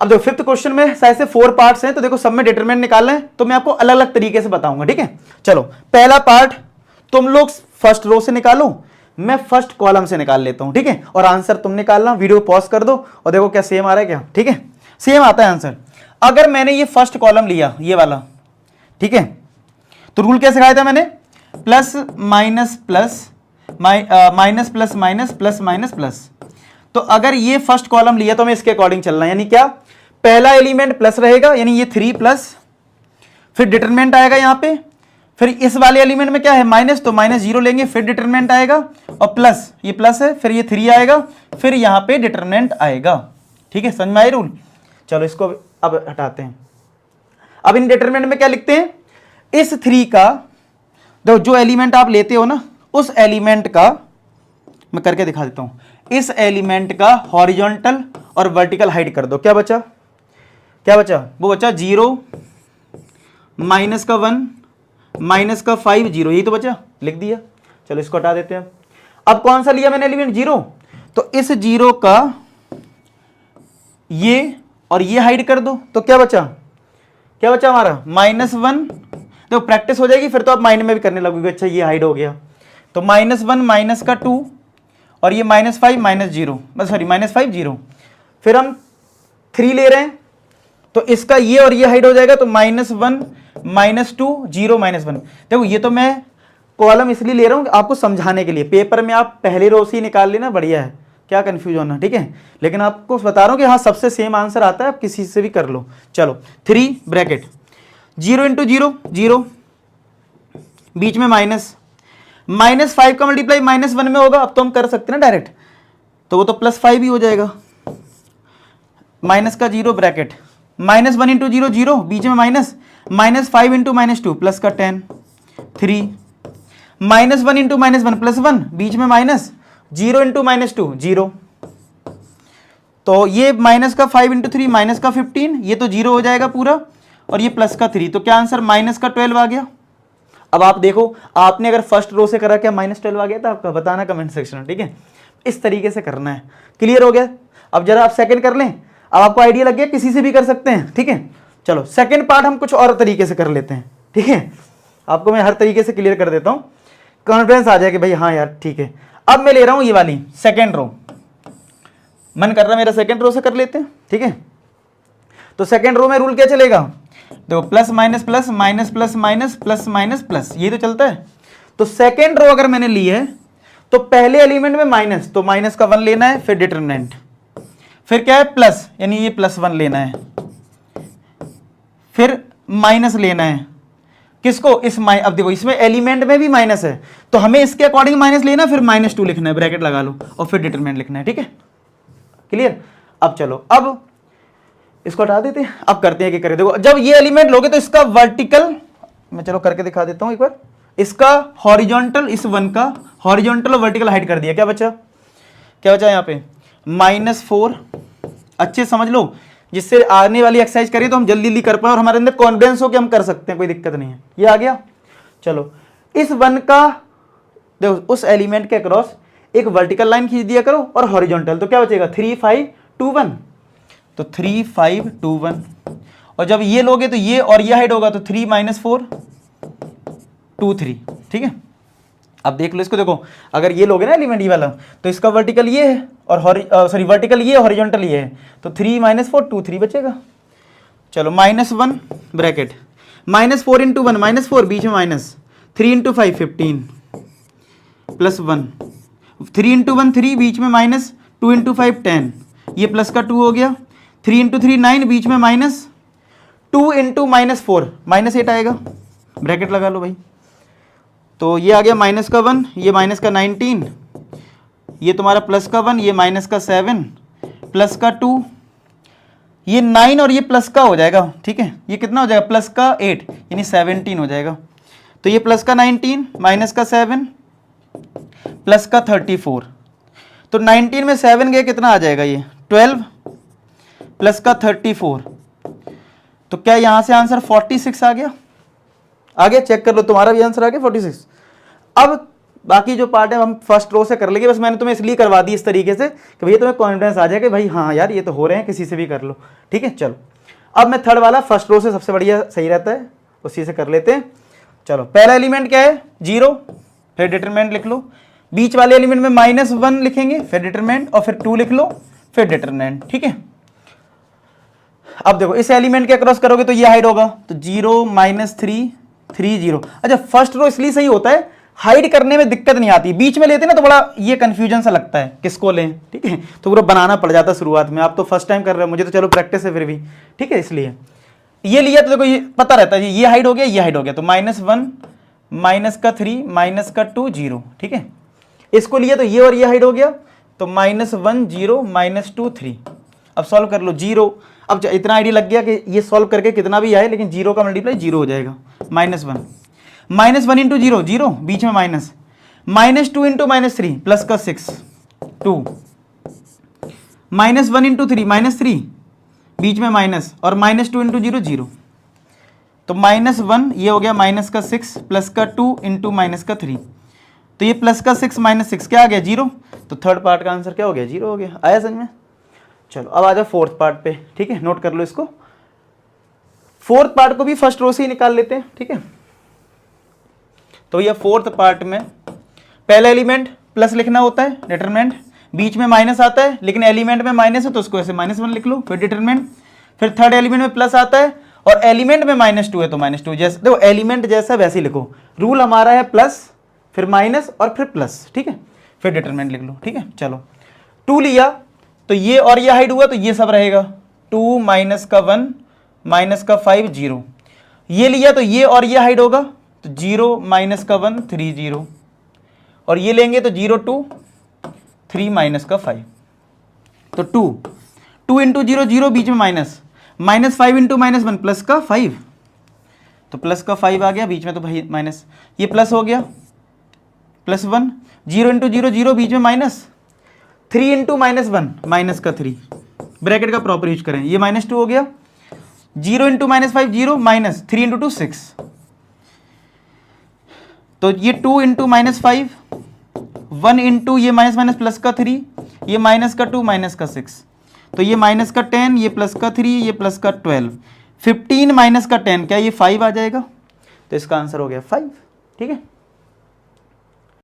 अब देखो fifth question में शायद से 4 पार्ट्स हैं, तो देखो सब में डिटरमिनेंट निकालना है, तो मैं आपको अलग अलग तरीके से बताऊंगा, ठीक है। चलो पहला पार्ट तुम लोग फर्स्ट रो से निकालो, मैं फर्स्ट कॉलम से निकाल लेता हूं, ठीक है। और आंसर तुम निकालना, वीडियो पॉज कर दो और देखो क्या सेम आ रहा है क्या, ठीक है। सेम आता है आंसर। अगर मैंने ये फर्स्ट कॉलम लिया, ये वाला, ठीक है, तो रूल क्या सिखाया था मैंने, plus minus plus minus plus minus plus minus plus. तो अगर ये फर्स्ट कॉलम लिया तो हमें इसके अकॉर्डिंग चलना है, यानी क्या, पहला एलिमेंट प्लस रहेगा, यानी ये 3 प्लस, फिर डिटरमिनेंट आएगा यहां पे, फिर इस वाले एलिमेंट में क्या है माइनस, तो माइनस 0 लेंगे, फिर डिटरमिनेंट आएगा, और प्लस, ये प्लस है, फिर ये 3 आएगा, फिर यहां पे डिटरमिनेंट आएगा, ठीक है। समझ में आए रूल। चलो इसको अब हटाते हैं। अब इन डिटरमिनेंट में क्या लिखते हैं, इस 3 का देखो जो एलिमेंट आप लेते हो ना, उस एलिमेंट का मैं करके दिखा देता हूं, इस एलिमेंट का हॉरिजॉन्टल और वर्टिकल हाइट कर दो। क्या बचा, क्या बचा, वो बचा 0 माइनस का 1 माइनस का 5 0, यही तो बचा, लिख दिया। चलो इसको हटा देते हैं। अब कौन सा लिया मैंने एलिमेंट, 0, तो इस 0 का ये और ये हाइड कर दो, तो क्या बचा, क्या बचा हमारा -1। तो प्रैक्टिस हो जाएगी, फिर तो आप माइंड में भी करने लगोगे, अच्छा ये हाइड हो गया, तो -1 माइनस का 2 और ये -5 -0, सॉरी -5 0, फिर हम 3 ले रहे हैं, तो इसका ये और ये हाइड हो जाएगा, तो -1 -2 0 -1। देखो ये तो मैं कॉलम इसलिए ले रहा हूं आपको समझाने के लिए, पेपर में आप पहले रो से ही निकाल लेना, बढ़िया है, क्या कंफ्यूज होना, ठीक है। लेकिन आपको बता रहा हूं कि हाँ सबसे सेम आंसर आता है, आप किसी से भी कर लो। चलो 3 ब्रैकेट 0 × 0 0, बीच में माइनस, -5 का मल्टीप्लाई -1 में होगा, अब तो हम कर सकते हैं ना डायरेक्ट, तो वो तो +5 ही हो जाएगा, माइनस का 0 ब्रैकेट, -1 × 0 0, बीच में माइनस, -5 × -2 प्लस का 10 3, -1 × -1 +1, बीच में माइनस, 0 × -2 0, तो ये माइनस का 5 × 3 माइनस का 15, ये तो 0 हो जाएगा पूरा, और ये प्लस का 3, तो क्या आंसर माइनस का 12 आ गया। अब आप देखो, आपने अगर फर्स्ट रो से करा, क्या -12 आ गया था आपका, बताना कमेंट सेक्शन में, ठीक है। इस तरीके से करना है, क्लियर हो गया। अब जरा आप सेकंड कर लें, अब आपको आइडिया लग गया, किसी से भी कर सकते हैं, ठीक है। चलो सेकंड पार्ट हम कुछ और तरीके से कर लेते हैं, ठीक है। आपको मैं हर तरीके से क्लियर कर देता हूं, कॉन्फिडेंस आ जाए कि भाई हाँ यार ठीक है। अब मैं ले रहा हूं ये वाली सेकंड रो, मन कर रहा मेरा सेकंड रो से कर लेते हैं, ठीक है। तो सेकंड रो में रूल क्या चलेगा, देखो plus minus plus minus plus minus plus minus plus, ये तो चलता है। तो सेकंड रो अगर मैंने ली है, तो पहले एलिमेंट में माइनस, तो माइनस का 1 लेना है, फिर डिटरमिनेंट, फिर क्या है प्लस, यानी ये +1 लेना है, फिर माइनस लेना है, किसको, अब देखो इसमें एलिमेंट में भी माइनस है, तो हमें इसके अकॉर्डिंग माइनस लेना, फिर -2 लिखना है, ब्रैकेट लगा लो, और फिर डिटरमिनेंट लिखना है, ठीक है, क्लियर। अब चलो, अब इसको हटा देते हैं, अब करते हैं कि करें। देखो जब ये एलिमेंट लोगे तो इसका वर्टिकल, मैं चलो करके दिखा देता हूं एक बार, इसका हॉरिजॉन्टल, इस 1 का हॉरिजॉन्टल और वर्टिकल हाइड कर दिया, क्या बचा, क्या बचा यहाँ पे -4। अच्छे समझ लो, जिससे आने वाली एक्सरसाइज करिए तो हम जल्दी जल्दी कर पाए और हमारे अंदर कॉन्फिडेंस हो कि हम कर सकते हैं, कोई दिक्कत नहीं है। ये आ गया। चलो इस 1 का देखो उस एलिमेंट के अक्रॉस एक वर्टिकल लाइन खींच दिया करो और हॉरिजॉन्टल, तो क्या बचेगा 3 5 2 1, तो 3 5 2 1, और जब ये लोगे तो ये और ये हाइड होगा, तो 3 -4 2 3, ठीक है। अब देख लो इसको, देखो अगर ये लोगे ना एलिमेंट ये वाला, तो इसका वर्टिकल ये है और सॉरी वर्टिकल ये हॉरिजॉन्टल ये है, तो 3 -4 2 3 बचेगा। चलो -1 ब्रैकेट, -4 × 1 -4, बीच में माइनस, 3 × 5 15 +1, 3 × 1 3, बीच में माइनस, 2 × 5 10, ये प्लस का 2 हो गया, 3 × 3 9, बीच में माइनस, 2 × -4 -8 आएगा, ब्रैकेट लगा लो भाई। तो ये आ गया माइनस का 1, ये माइनस का 19, ये तुम्हारा प्लस का 1, ये माइनस का 7, प्लस का 2, ये 9 और ये प्लस का हो जाएगा, ठीक है। ये कितना हो जाएगा, प्लस का 8 यानी 17 हो जाएगा। तो ये प्लस का 19 माइनस का 7 प्लस का 34, तो 19 में 7 गए कितना आ जाएगा, ये 12 प्लस का 34, तो क्या यहां से आंसर 46 आ गया, चेक कर लो तुम्हारा भी आंसर आ गया 46। अब बाकी जो पार्ट है हम फर्स्ट रो से कर लेंगे, बस मैंने तुम्हें इसलिए करवा दी इस तरीके से कि भैया तुम्हें कॉन्फिडेंस आ जाए कि भाई हाँ यार ये तो हो रहे हैं, किसी से भी कर लो, ठीक है। चलो अब मैं थर्ड वाला फर्स्ट रो से सबसे बढ़िया सही रहता है, उसी से कर लेते हैं। चलो पहला एलिमेंट क्या है 0, फिर डिटरमिनेंट लिख लो। बीच वाले एलिमेंट में -1 लिखेंगे, फिर डिटरमिनेंट, और फिर 2 लिख लो, फिर डिटरमिनेंट, ठीक है। अब देखो इस एलिमेंट के क्रॉस करोगे तो ये हाइड होगा, तो 0 -3 3 0। अच्छा फर्स्ट रो इसलिए सही होता है, हाइड करने में दिक्कत नहीं आती, बीच में लेते ना तो बड़ा ये कंफ्यूजन सा लगता है किसको लें, ठीक है, तो पूरा बनाना पड़ जाता है शुरुआत में। आप तो फर्स्ट टाइम कर रहे हो, मुझे तो चलो प्रैक्टिस है फिर भी, ठीक है। इसलिए ये लिया तो देखो ये पता रहता है ये हाइड हो गया, ये हाइड हो गया, तो -1 -3 -2 0, ठीक है। इसको लिया तो ये और ये हाइड हो गया, तो -1 0 -2 3। अब सॉल्व कर लो 0, अब इतना आइडिया लग गया कि ये सॉल्व करके कितना भी आए लेकिन 0 का मल्टीप्लाई 0 हो जाएगा। -1 इंटू 0 0, बीच में माइनस, -2 इंटू -3 प्लस का 6 2, -1 इंटू 3 -3, बीच में माइनस, और -2 इंटू 0 0, तो -1 ये हो गया -6 प्लस का 2 इंटू -3, तो ये प्लस का 6 -6 क्या आ गया 0, तो थर्ड पार्ट का आंसर क्या हो गया 0 हो गया। आया समझ में। चलो अब आ जाओ फोर्थ पार्ट पे, ठीक है, नोट कर लो इसको। फोर्थ पार्ट को भी फर्स्ट रो से ही निकाल लेते हैं, ठीक है। तो ये फोर्थ पार्ट में पहला एलिमेंट प्लस लिखना होता है, डिटरमिनेंट, बीच में माइनस आता है लेकिन एलिमेंट में माइनस है तो उसको ऐसे -1 लिख लो, फिर डिटरमिनेंट, फिर थर्ड एलिमेंट में प्लस आता है और एलिमेंट में -2 है तो -2, जैसे देखो एलिमेंट जैसा वैसे ही लिखो, रूल हमारा है प्लस फिर माइनस और फिर प्लस, ठीक है, फिर डिटरमिनेंट लिख लो, ठीक है। चलो 2 लिया तो ये और ये हाइड हुआ तो ये सब रहेगा, 2 -1 -5 0, ये लिया तो ये और ये हाइड होगा तो 0 -1 3 0, और ये लेंगे तो 0 2 3 -5, तो 2 इंटू 0 0, बीच में माइनस, -5 इंटू -1 प्लस का 5, तो प्लस का 5 आ गया, बीच में तो भाई माइनस, ये प्लस हो गया +1, 0 इंटू 0 0, बीच में माइनस, 3 इंटू -1 -3, ब्रैकेट का प्रॉपर यूज करें, ये -2 हो गया, 0 इंटू -5 0, -3 इंटू 2 6, तो ये 2 इंटू -5, 1 इंटू ये माइनस प्लस का 3, ये -2 -6, तो ये -10, ये +3, ये +12, 15 -10 क्या ये 5 आ जाएगा, तो इसका आंसर हो गया 5, ठीक है।